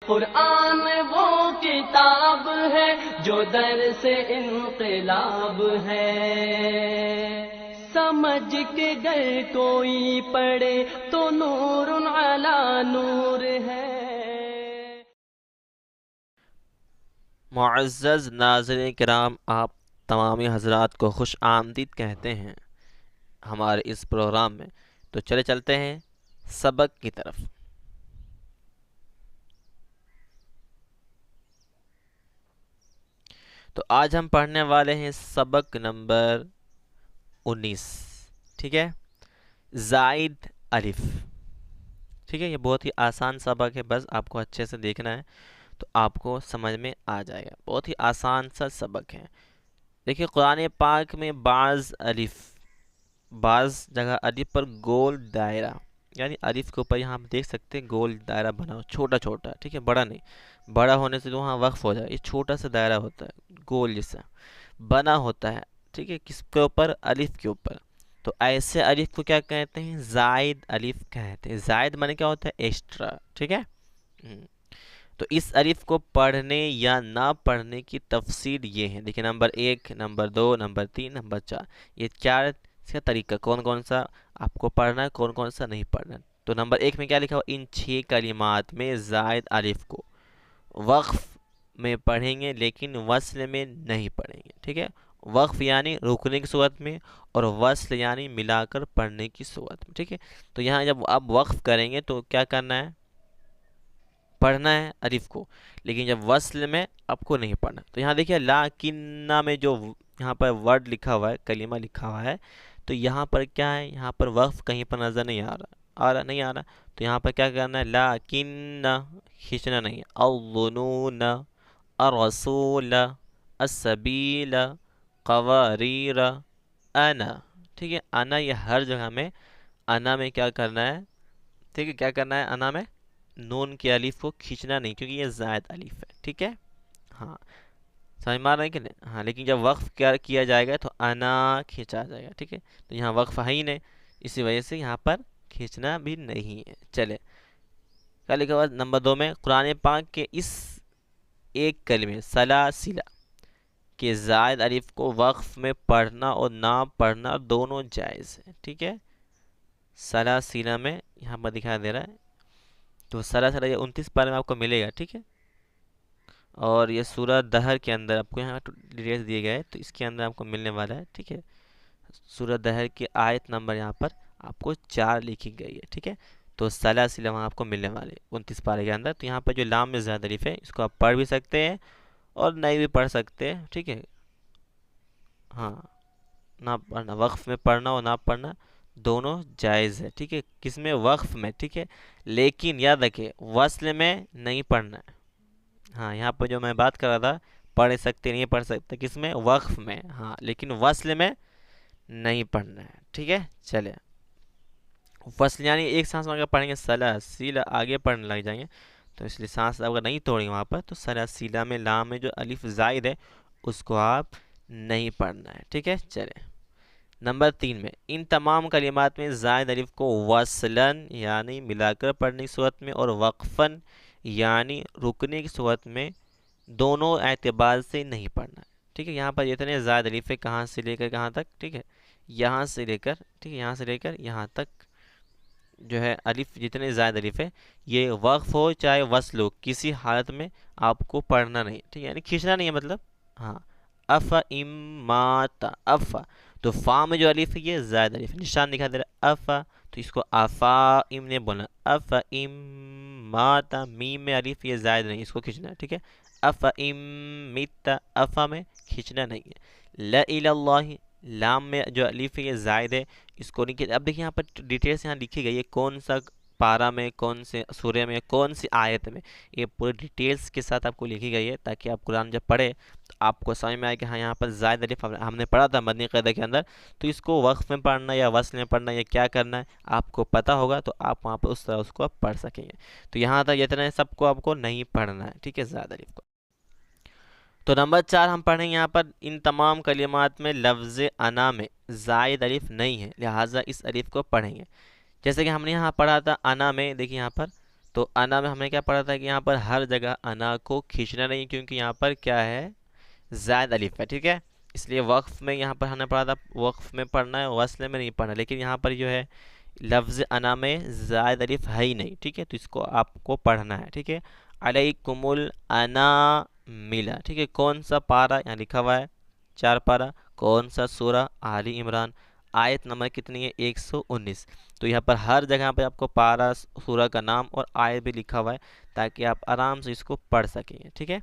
قرآن وہ کتاب ہے جو در سے انقلاب ہے، سمجھ کے گر کوئی پڑھے تو نور علی نور ہے۔ معزز ناظرین کرام، آپ تمامی حضرات کو خوش آمدید کہتے ہیں ہمارے اس پروگرام میں۔ تو چلتے ہیں سبق کی طرف۔ تو آج ہم پڑھنے والے ہیں سبق نمبر 19، ٹھیک ہے، زائد الف، ٹھیک ہے۔ یہ بہت ہی آسان سبق ہے، بس آپ کو اچھے سے دیکھنا ہے تو آپ کو سمجھ میں آ جائے گا۔ بہت ہی آسان سا سبق ہے۔ دیکھیے قرآن پاک میں بعض جگہ الف پر گول دائرہ، یعنی الف کے اوپر یہاں آپ دیکھ سکتے ہیں گول دائرہ بنا ہو، چھوٹا چھوٹا، ٹھیک ہے، بڑا نہیں، بڑا ہونے سے وہاں وقف ہو جائے، یہ چھوٹا سا دائرہ ہوتا ہے، گول جیسا بنا ہوتا ہے، ٹھیک ہے، کس کے اوپر؟ الف کے اوپر۔ تو ایسے الف کو کیا کہتے ہیں؟ زائد الف کہتے ہیں۔ زائد معنی کیا ہوتا ہے؟ ایکسٹرا، ٹھیک ہے۔ تو اس الف کو پڑھنے یا نہ پڑھنے کی تفصیل یہ ہے، دیکھیں نمبر 1، نمبر 2، نمبر 3، نمبر 4، یہ 4 کا طریقہ، کون سا آپ کو پڑھنا ہے، کون سا نہیں پڑھنا ہے۔ تو نمبر 1 میں کیا لکھا ہوا؟ ان 6 کلمات میں زائد الف کو وقف میں پڑھیں گے لیکن وصل میں نہیں پڑھیں گے، ٹھیک ہے۔ وقف یعنی رکنے کی صورت میں، اور وصل یعنی ملا کر پڑھنے کی صورت میں، ٹھیک ہے۔ تو یہاں جب آپ وقف کریں گے تو کیا کرنا ہے؟ پڑھنا ہے الف کو، لیکن جب وصل میں آپ کو نہیں پڑھنا۔ تو یہاں دیکھیے لاکنہ میں جو یہاں پر ورڈ لکھا ہوا ہے، کلمہ لکھا ہوا ہے، تو یہاں پر کیا ہے؟ یہاں پر وقف کہیں پر نظر نہیں نہیں آ رہا۔ تو یہاں پر کیا کرنا ہے؟ لاکنہ، کھینچنا نہیں ہے۔ الظنون، الرسول، السبیل، قواریر، انا، ٹھیک ہے۔ انا یہ ہر جگہ میں، انا میں کیا کرنا ہے؟ ٹھیک ہے، کیا کرنا ہے؟ انا میں نون کی الف کو کھینچنا نہیں، کیونکہ یہ زائد الف ہے، ٹھیک ہے۔ ہاں سمجھ میں آ رہا ہے کہ نہیں؟ ہاں، لیکن جب وقف کیا جائے گا تو انا کھینچا جائے گا، ٹھیک ہے۔ تو یہاں وقف ہے ہی نہیں، اسی وجہ سے یہاں پر کھینچنا بھی نہیں ہے۔ چلے کیا لکھا ہوا نمبر 2 میں؟ قرآن پاک کے اس ایک کلمے سلاسلہ کہ زائد الف کو وقف میں پڑھنا اور نہ پڑھنا دونوں جائز ہے، ٹھیک ہے۔ سلاسلہ میں یہاں پر دکھائی دے رہا ہے، تو سلاسلہ یہ 29 پارے میں آپ کو ملے گا، ٹھیک ہے۔ اور یہ سورہ دہر کے اندر آپ کو یہاں ڈیٹیلس دیے گئے، تو اس کے اندر آپ کو ملنے والا ہے، ٹھیک ہے۔ سورہ دہر کی آیت نمبر یہاں پر آپ کو 4 لکھی گئی ہے، ٹھیک ہے۔ تو سلاسلہ وہاں آپ کو ملنے والے 29 پارے کے اندر۔ تو یہاں پر جو لام میں زائد الف ہے، اس کو آپ پڑھ بھی سکتے ہیں اور نہیں بھی پڑھ سکتے ہیں، ٹھیک ہے۔ ہاں، نہ پڑھنا، وقف میں پڑھنا اور نہ پڑھنا دونوں جائز ہے، ٹھیک ہے۔ کس میں؟ وقف میں، ٹھیک ہے۔ لیکن یاد رکھیں وصل میں نہیں پڑھنا ہے۔ ہاں، یہاں پہ جو میں بات کر رہا تھا پڑھ سکتے نہیں پڑھ سکتے، کس میں؟ وقف میں، ہاں، لیکن وصل میں نہیں پڑھنا ہے، ٹھیک ہے۔ چلے وصل یعنی ایک سانس میں اگر پڑھیں گے سلاسلہ، آگے پڑھنے لگ جائیں گے، تو اس لیے سانس اگر نہیں توڑیں وہاں پر، تو سلاسلہ میں لام میں جو الف زائد ہے اس کو آپ نہیں پڑھنا ہے، ٹھیک ہے۔ چلے نمبر 3 میں ان تمام کلمات میں زائد الف کو وصلاً یعنی ملا کر پڑھنے کی صورت میں، اور وقفاً یعنی رکنے کی صورت میں دونوں اعتبار سے نہیں پڑھنا ہے، ٹھیک ہے۔ یہاں پر جتنے زائد الف ہے کہاں سے لے کر کہاں تک، ٹھیک ہے، یہاں سے لے کر، ٹھیک ہے، یہاں سے لے کر یہاں تک جو ہے الف، جتنے زائد الف ہے، یہ وقف ہو چاہے وصل ہو، کسی حالت میں آپ کو پڑھنا نہیں، ٹھیک ہے، یعنی کھینچنا نہیں ہے مطلب۔ ہاں، اف ام ماتا، اف، تو فا میں جو الف ہے یہ زائد الف نشان دکھا دے رہا ہے، اف، تو اس کو افا ام نے بولنا، اف ام ماتا، میم میں الف یہ زائد نہیں، اس کو کھینچنا ہے، ٹھیک ہے۔ اف ام متا، افا میں کھینچنا نہیں ہے۔ لا الہ اللہ، لام میں جو الف ہے یہ زائد ہے، اس کو نہیں۔ اب دیکھیں یہاں پر ڈیٹیلس یہاں لکھی گئی ہے، کون سا پارہ میں، کون سے سورہ میں، کون سی آیت میں، یہ پورے ڈیٹیلس کے ساتھ آپ کو لکھی گئی ہے، تاکہ آپ قرآن جب پڑھیں تو آپ کو سمجھ میں آئے کہ ہاں یہاں پر زائد الف ہم نے پڑھا تھا مدنی قاعدہ کے اندر، تو اس کو وقف میں پڑھنا یا وصل میں پڑھنا یا کیا کرنا ہے آپ کو پتہ ہوگا، تو آپ وہاں پر اس طرح اس کو آپ پڑھ سکیں گے۔ تو یہاں تک اتنا سب کو آپ کو نہیں پڑھنا ہے، ٹھیک ہے، زائد الف کو۔ تو نمبر 4 ہم پڑھیں یہاں پر ان تمام کلمات میں لفظ انا میں زائد الف نہیں ہے، لہٰذا اس الف کو پڑھیں گے۔ جیسے کہ ہم نے یہاں پڑھا تھا انا میں، دیکھیں یہاں پر تو انا میں ہم نے کیا پڑھا تھا کہ یہاں پر ہر جگہ انا کو کھینچنا نہیں، کیونکہ یہاں پر کیا ہے، زائد الف ہے، ٹھیک ہے. اس لیے وقف میں یہاں پر ہم نے پڑھا تھا وقف میں پڑھنا ہے، وصل میں نہیں پڑھنا. لیکن یہاں پر جو ہے لفظ انا میں زائد الف ہے ہی نہیں، ٹھیک ہے، تو اس کو آپ کو پڑھنا ہے، ٹھیک ہے. علیکم الانا ملا، ٹھیک ہے. کون سا پارہ یہاں لکھا ہوا ہے، 4 پارہ. کون سا سورہ، آل عمران. آیت نمبر کتنی ہے، 119. تو یہاں پر ہر جگہ پہ آپ کو پارہ سورہ کا نام اور آیت بھی لکھا ہوا ہے، تاکہ آپ آرام سے اس کو پڑھ سکیں، ٹھیک ہے.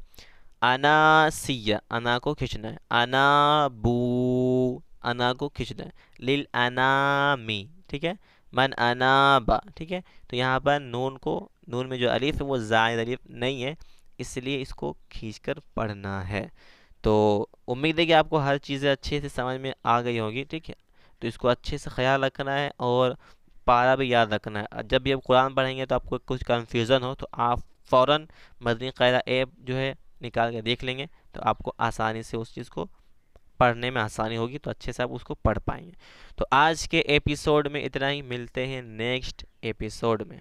انا سیا، انا کو کھینچنا ہے. انا بو، انا کو کھینچنا ہے. لل انامی، ٹھیک ہے. من انا با، ٹھیک ہے. تو یہاں پر نون کو، نون میں جو الف ہے وہ زائد الف نہیں ہے، اس لیے اس کو کھینچ کر پڑھنا ہے. تو امید ہے کہ آپ کو ہر چیزیں اچھے سے سمجھ میں آ گئی ہوگی، ٹھیک ہے. تو اس کو اچھے سے خیال رکھنا ہے اور پارا بھی یاد رکھنا ہے. جب بھی آپ قرآن پڑھیں گے تو آپ کو کچھ کنفیوژن ہو تو آپ فوراً مدنی قاعدہ ایپ جو ہے نکال کے دیکھ لیں گے، تو آپ کو آسانی سے اس چیز کو پڑھنے میں آسانی ہوگی، تو اچھے سے آپ اس کو پڑھ پائیں گے. تو آج کے ایپیسوڈ میں اتنا ہی، ملتے ہیں نیکسٹ ایپیسوڈ میں.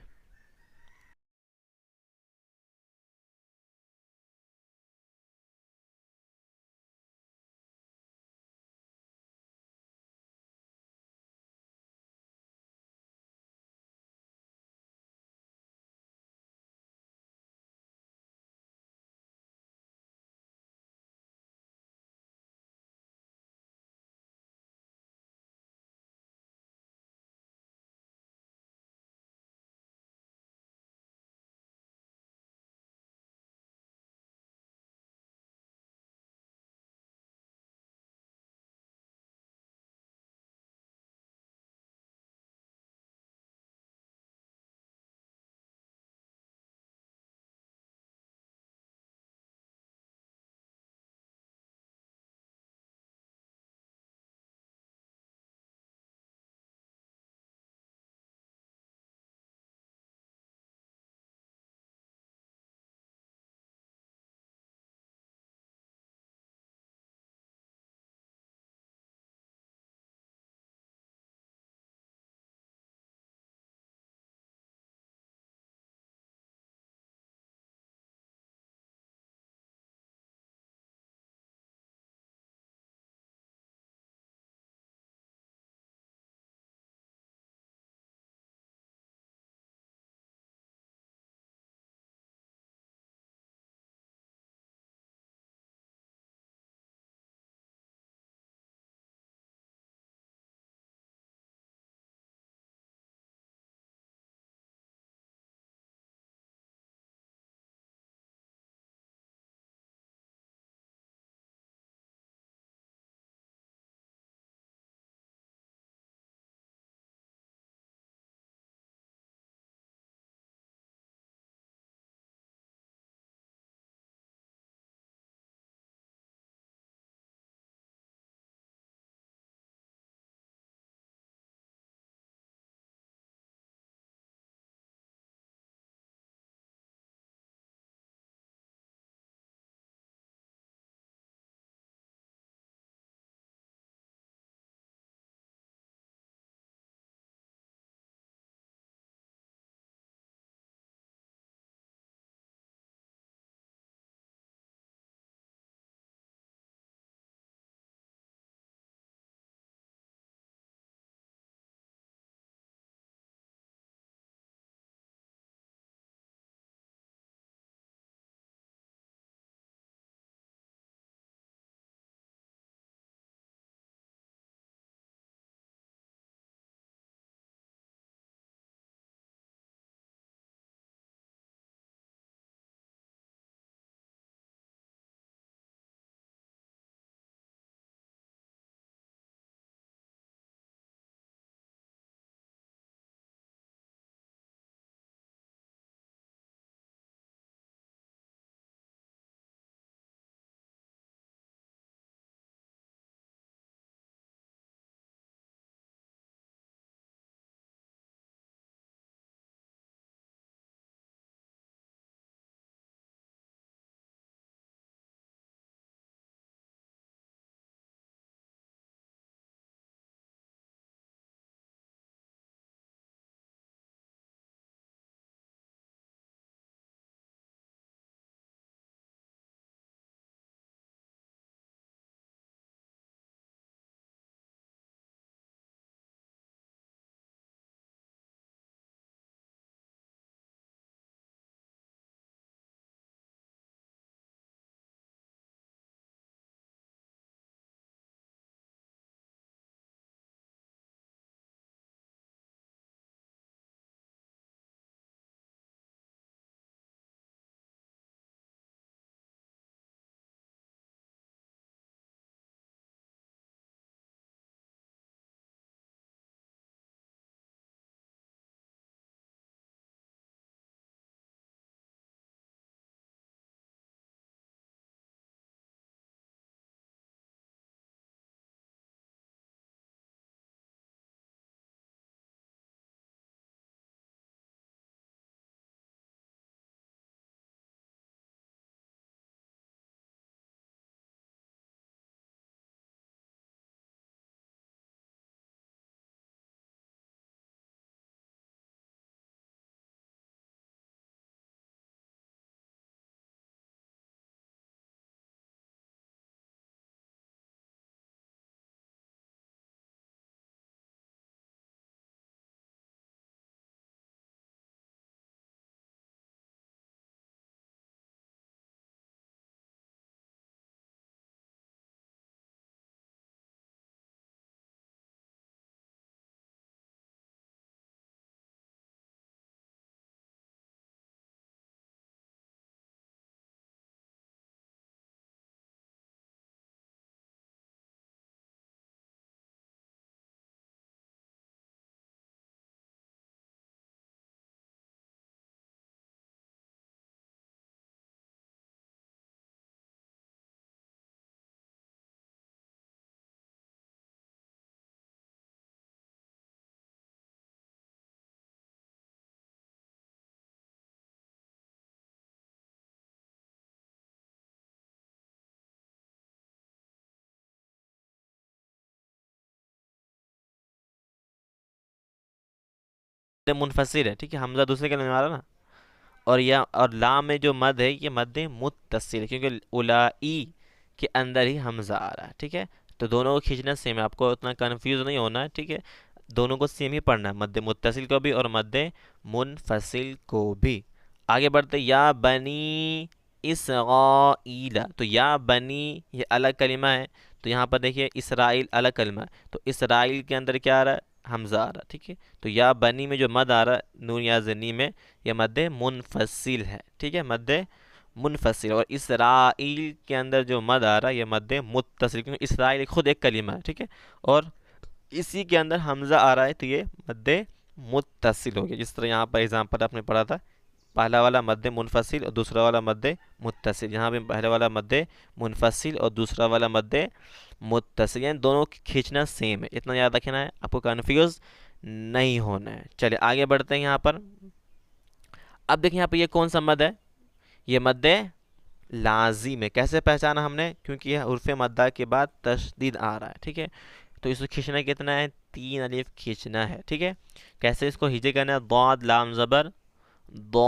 منفصل ہے، ٹھیک ہے، حمزہ دوسرے کلمے میں آ رہا نا، اور یا اور لام میں جو مد ہے یہ مد متصل ہے، کیونکہ اولائی کے اندر ہی حمزہ آ رہا ہے، ٹھیک ہے، تو دونوں کو کھینچنا سیم ہے، آپ کو اتنا کنفیوز نہیں ہونا ہے، ٹھیک ہے، دونوں کو سیم ہی پڑھنا ہے، مد متصل کو بھی اور مد منفصل کو بھی۔ آگے بڑھتے، یا بنی اسرائیل، تو یا بنی یہ الگ کلمہ ہے، تو یہاں پر دیکھیے اسرائیل الگ کلمہ ہے، تو اسرائیل کے اندر کیا آ رہا ہے؟ حمزہ آ رہا ہے، ٹھیک ہے، تو یا بنی میں جو مد آ رہا ہے نون یا زنی میں، یہ مد منفصل ہے، ٹھیک ہے، مد منفصل، اور اسرائیل کے اندر جو مد آ رہا ہے یہ مد متصل، کیونکہ اسرائیل خود ایک کلمہ ہے، ٹھیک ہے، اور اسی کے اندر حمزہ آ رہا ہے تو یہ مد متصل ہو گیا، جس طرح یہاں پر ایگزامپل آپ نے پڑھا تھا، پہلا والا مد منفصل اور دوسرا والا مد متصل، یہاں بھی پہلا والا مد منفصل اور دوسرا والا مد متصل، یعنی دونوں کی کھینچنا سیم ہے، اتنا یاد رکھنا ہے، آپ کو کنفیوز نہیں ہونا ہے۔ چلے آگے بڑھتے ہیں یہاں پر، اب دیکھیں یہاں پہ یہ کون سا مد ہے؟ یہ مد لازم ہے، کیسے پہچانا ہم نے؟ کیونکہ یہ حرف مدہ کے بعد تشدید آ رہا ہے، ٹھیک ہے، تو اس کو کھینچنا کتنا ہے؟ 3 الف کھینچنا ہے، ٹھیک ہے، کیسے اس کو ہجے کرنا ہے؟ ضاد لام زبر ضال،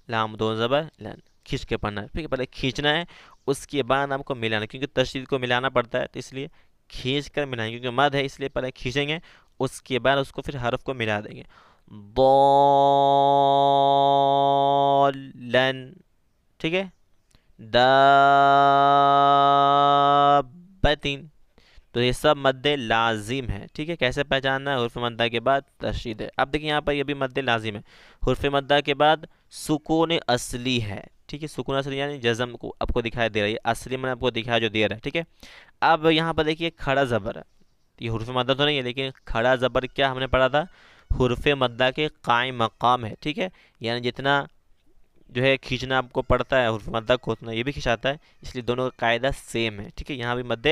لام دو زبر لن، کھینچ کے پڑھنا ہے، ٹھیک ہے، پہلے کھینچنا ہے، اس کے بعد ہم کو ملانا ہے، کیونکہ تشدید کو ملانا پڑتا ہے، تو اس لیے کھینچ کر ملائیں گے، کیونکہ مد ہے اس لیے پہلے کھینچیں گے، اس کے بعد اس کو پھر حرف کو ملا دیں گے، ضالن، ٹھیک ہے، دابتن، تو یہ سب مد لازم ہے، ٹھیک ہے، کیسے پہچاننا ہے؟ حرف مدہ کے بعد تشدید ہے۔ اب دیکھیں یہاں پر یہ بھی مد لازم ہے، حرف مدہ کے بعد سکون اصلی ہے، ٹھیک ہے، سکون اصلی یعنی جزم کو آپ کو دکھائی دے رہی ہے، اصلی میں آپ کو دکھائی جو دے رہا ہے، ٹھیک ہے۔ اب یہاں پر دیکھیے کھڑا زبر ہے، یہ حرف مدہ تو نہیں ہے، لیکن کھڑا زبر کیا ہم نے پڑھا تھا؟ حرف مدہ کے قائم مقام ہے، ٹھیک ہے، یعنی جتنا جو ہے کھینچنا آپ کو پڑتا ہے حرف مدہ کو اتنا یہ بھی کھینچاتا ہے، اس لیے دونوں کا قاعدہ سیم ہے، ٹھیک ہے، یہاں بھی مد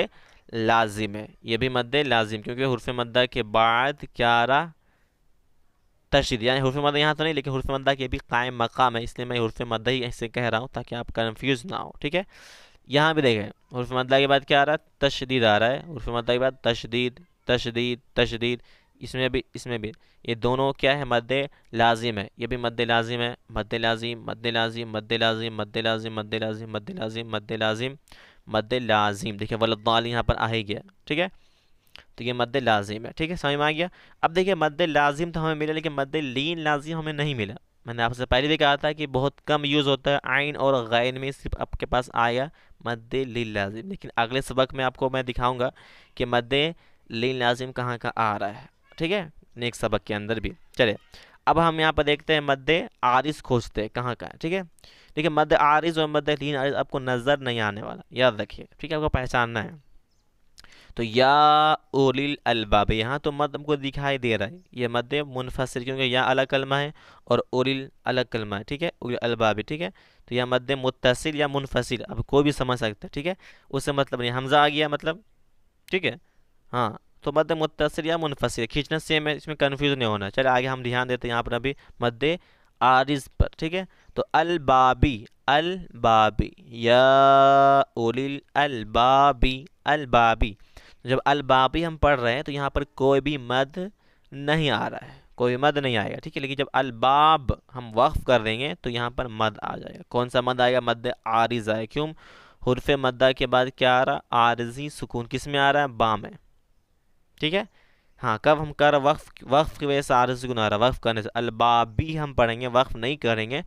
لازم ہے، یہ بھی مد لازم، کیونکہ حرف مدہ کے بعد کیا آ رہا؟ تشدید، یعنی حرف مدہ یہاں تو نہیں، لیکن حرف مدہ کے بھی قائم مقام ہے، اس لیے میں حرف مدہ ہی ایسے کہہ رہا ہوں تاکہ آپ کنفیوز نہ ہو، ٹھیک ہے۔ یہاں بھی دیکھیں حرف مدہ کے بعد کیا آ رہا ہے؟ تشدید آ رہا ہے، حرف مدہ کے بعد تشدید تشدید تشدید، اس میں بھی یہ دونوں کیا ہے؟ مد لازم ہے، یہ بھی مد لازم ہے، مد لازم مد لازم مد لازم مد لازم مد لازم مد لازم مد لازم مد لازم، دیکھیں والضالین یہاں پر آ ہی گیا، ٹھیک ہے، تو یہ مد لازم ہے، ٹھیک ہے، سمجھ میں آ گیا۔ اب دیکھیں مد لازم تو ہمیں ملا، لیکن مد لین لازم ہمیں نہیں ملا، میں نے آپ سے پہلے بھی کہا تھا کہ بہت کم یوز ہوتا ہے، عین اور غین میں صرف آپ کے پاس آیا مد لین لازم، لیکن اگلے سبق میں آپ کو میں دکھاؤں گا کہ مد لین لازم کہاں کا آ رہا ہے، ٹھیک ہے، نیکسٹ سبق کے اندر بھی۔ چلے اب ہم یہاں پر دیکھتے ہیں مد عارض کھوجتے ہیں کہاں کا ہے، ٹھیک ہے، لیکن مد عارض اور مد لین عارض آپ کو نظر نہیں آنے والا، یاد رکھیے، ٹھیک ہے، آپ کو پہچاننا ہے۔ تو یا اولی الالباب، یہاں تو مد ہم کو دکھائی دے رہا ہے، یہ مد منفصل، کیونکہ یا الگ کلمہ ہے اور اولی الگ کلمہ ہے، ٹھیک ہے، اولی الالباب، ٹھیک ہے، تو یہ مد متصل یا منفصل اب کوئی بھی سمجھ سکتا ہے، ٹھیک ہے، اس سے مطلب نہیں، حمزہ آ گیا مطلب، ٹھیک ہے، ہاں، تو مد متصل یا منفصل کھینچنا سیم ہے، اس میں کنفیوز نہیں ہونا۔ چلے آگے ہم دھیان دیتے ہیں یہاں پر ابھی مد عارض پر، ٹھیک ہے، تو البابی البابی یا اولی البابی البابی، جب البابی ہم پڑھ رہے ہیں تو یہاں پر کوئی بھی مد نہیں آ رہا ہے، کوئی مد نہیں آئے گا، ٹھیک ہے، لیکن جب الباب ہم وقف کر دیں گے تو یہاں پر مد آ جائے گا، کون سا مد آئے گا؟ مد عارض آئے، کیوں؟ حرف مدہ کے بعد کیا آ رہا؟ عارضی سکون، کس میں آ رہا ہے؟ با میں، ٹھیک ہے، ہاں، کب ہم کر وقف کی وجہ سے عارضی سکون آ رہا ہے، وقف کرنے سے، البابی ہم پڑھیں گے وقف نہیں کریں گے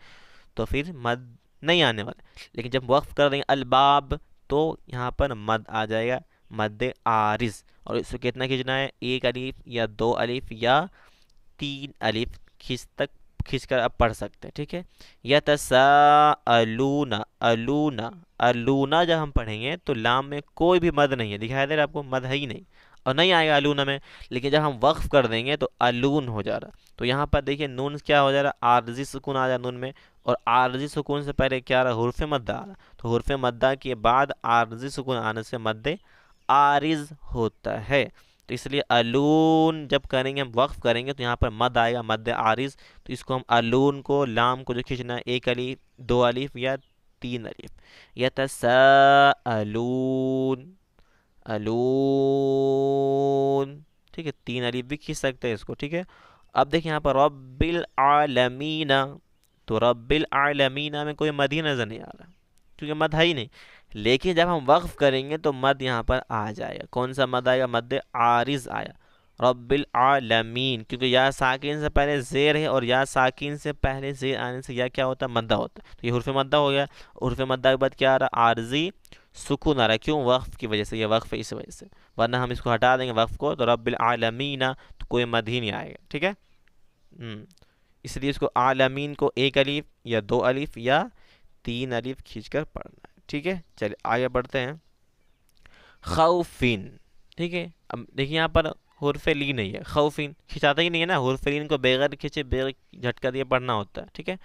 تو پھر مد نہیں آنے والا، لیکن جب وقف کر دیں گے الباب تو یہاں پر مد آ جائے گا، مد عارض، اور اس کو کتنا کھینچنا ہے؟ 1 الف یا 2 الف یا 3 الف کھینچ کر آپ پڑھ سکتے ہیں، ٹھیک ہے۔ یتساءلون الون الونا جب ہم پڑھیں گے تو لام میں کوئی بھی مد نہیں ہے، دکھائی دے رہا ہے آپ کو؟ مد ہے ہی نہیں اور نہیں آئے گا الونا میں، لیکن جب ہم وقف کر دیں گے تو الون ہو جا رہا، تو یہاں پر دیکھیے نون کیا ہو جا رہا؟ عارضی سکون آ جا نون میں، اور عارضی سکون سے پہلے کیا آ رہا؟ حرف مدہ آ رہا، تو حرف مدہ کے بعد عارضی سکون آنے سے مد عارض ہوتا ہے، تو اس لیے الون جب کریں گے ہم وقف کریں گے تو یہاں پر مد آئے گا، مد عارض، تو اس کو ہم الون کو لام کو جو کھینچنا ہے 1 الف 2 الف یا 3 الف، یتساءلون الون، ٹھیک ہے، 3 الف بھی کھینچ سکتے ہیں اس کو، ٹھیک ہے۔ اب دیکھیں یہاں پر رب العالمین، تو رب العالمین میں کوئی مد ہی نظر نہیں آ رہا کیونکہ مد ہے ہی نہیں، لیکن جب ہم وقف کریں گے تو مد یہاں پر آ جائے گا۔ کون سا مد آئے گا؟ مد عارض آیا، رب العالمین، کیونکہ یا ساکن سے پہلے زیر ہے، اور یا ساکن سے پہلے زیر آنے سے یا کیا ہوتا ہے؟ مدہ ہوتا ہے، تو یہ حرف مدہ ہو گیا۔ حرف مدہ کے بعد کیا آ رہا؟ عارضی سکون آ رہا ہے، کیوں؟ وقف کی وجہ سے، یہ وقف ہے اس وجہ سے، ورنہ ہم اس کو ہٹا دیں گے وقف کو تو رب العالمین تو کوئی مد ہی نہیں آئے گا، ٹھیک ہے۔ اس لیے اس کو عالمین کو 1 الف یا 2 الف یا 3 الف کھینچ کر پڑھنا ہے، ٹھیک ہے۔ چلیے آگے بڑھتے ہیں۔ خوفین، ٹھیک ہے۔ اب دیکھیے یہاں پر حرف لین نہیں ہے، خوفین کھنچاتا ہی نہیں ہے نا، حرف لین کو بغیر کھینچے بغیر جھٹکا دیے پڑھنا ہوتا ہے، ٹھیک ہے۔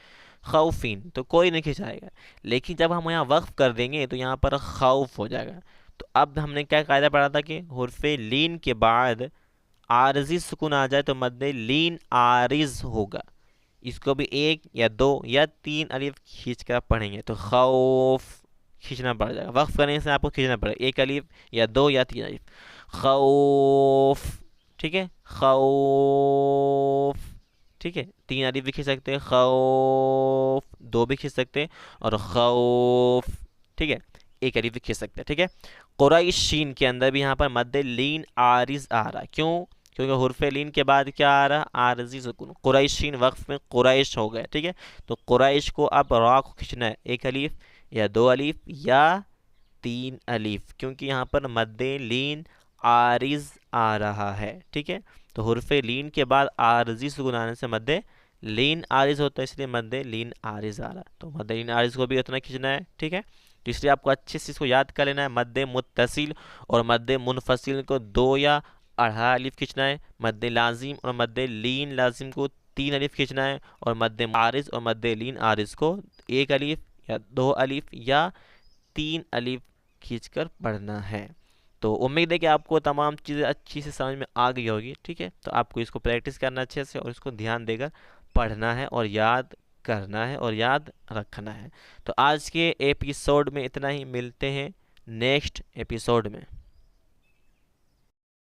خوفین تو کوئی نہیں کھنچائے گا، لیکن جب ہم یہاں وقف کر دیں گے تو یہاں پر خوف ہو جائے گا۔ تو اب ہم نے کیا قاعدہ پڑھا تھا کہ حرف لین کے بعد عارضی سکون آ جائے تو مد لین عارض ہوگا، اس کو بھی 1 یا 2 یا 3 الف کھینچ کر پڑھیں گے تو خوف کھینچنا پڑ جائے گا، وقف کرنے سے آپ کو کھینچنا پڑے گا 1 الف یا 2 یا 3 الف، خوف، ٹھیک ہے، خوف، ٹھیک ہے۔ 3 الف بھی کھینچ سکتے ہیں، خوف 2 بھی کھینچ سکتے ہیں، اور خوف، ٹھیک ہے، 1 الف بھی کھینچ سکتے ہیں، ٹھیک ہے۔ قریشین کے اندر بھی یہاں پر مد لین عارض آ رہا ہے، کیوں؟ کیونکہ حرف لین کے بعد کیا آ رہا ہے؟ عارضی سکون، قریشین وقف میں قریش ہو گئے، ٹھیک ہے۔ تو قریش کو اب را کو کھینچنا ہے 1 الف یا 2 الف یا 3 الف، کیونکہ یہاں پر مد لین عارض آ رہا ہے، ٹھیک ہے۔ تو حرف لین کے بعد عارضی سکون آنے سے مد لین عارض ہوتا ہے، اس لیے مد لین عارض آ رہا ہے، تو مد لین عارض کو بھی اتنا کھینچنا ہے، ٹھیک ہے۔ تو اس لیے آپ کو اچھے سے اس کو یاد کر لینا ہے، مد متصل اور مد منفصل کو 2 یا 2.5 الف کھینچنا ہے، مد لازم اور مد لین لازم کو 3 الف کھینچنا ہے، اور مد عارض اور مد لین عارض کو 1 الف یا 2 الف یا 3 الف کھینچ کر پڑھنا ہے۔ تو امید ہے کہ آپ کو تمام چیزیں اچھی سے سمجھ میں آ گئی ہوگی، ٹھیک ہے۔ تو آپ کو اس کو پریکٹس کرنا اچھے سے، اور اس کو دھیان دے کر پڑھنا ہے اور یاد کرنا ہے اور یاد رکھنا ہے۔ تو آج کے ایپیسوڈ میں اتنا ہی، ملتے ہیں نیکسٹ ایپیسوڈ میں۔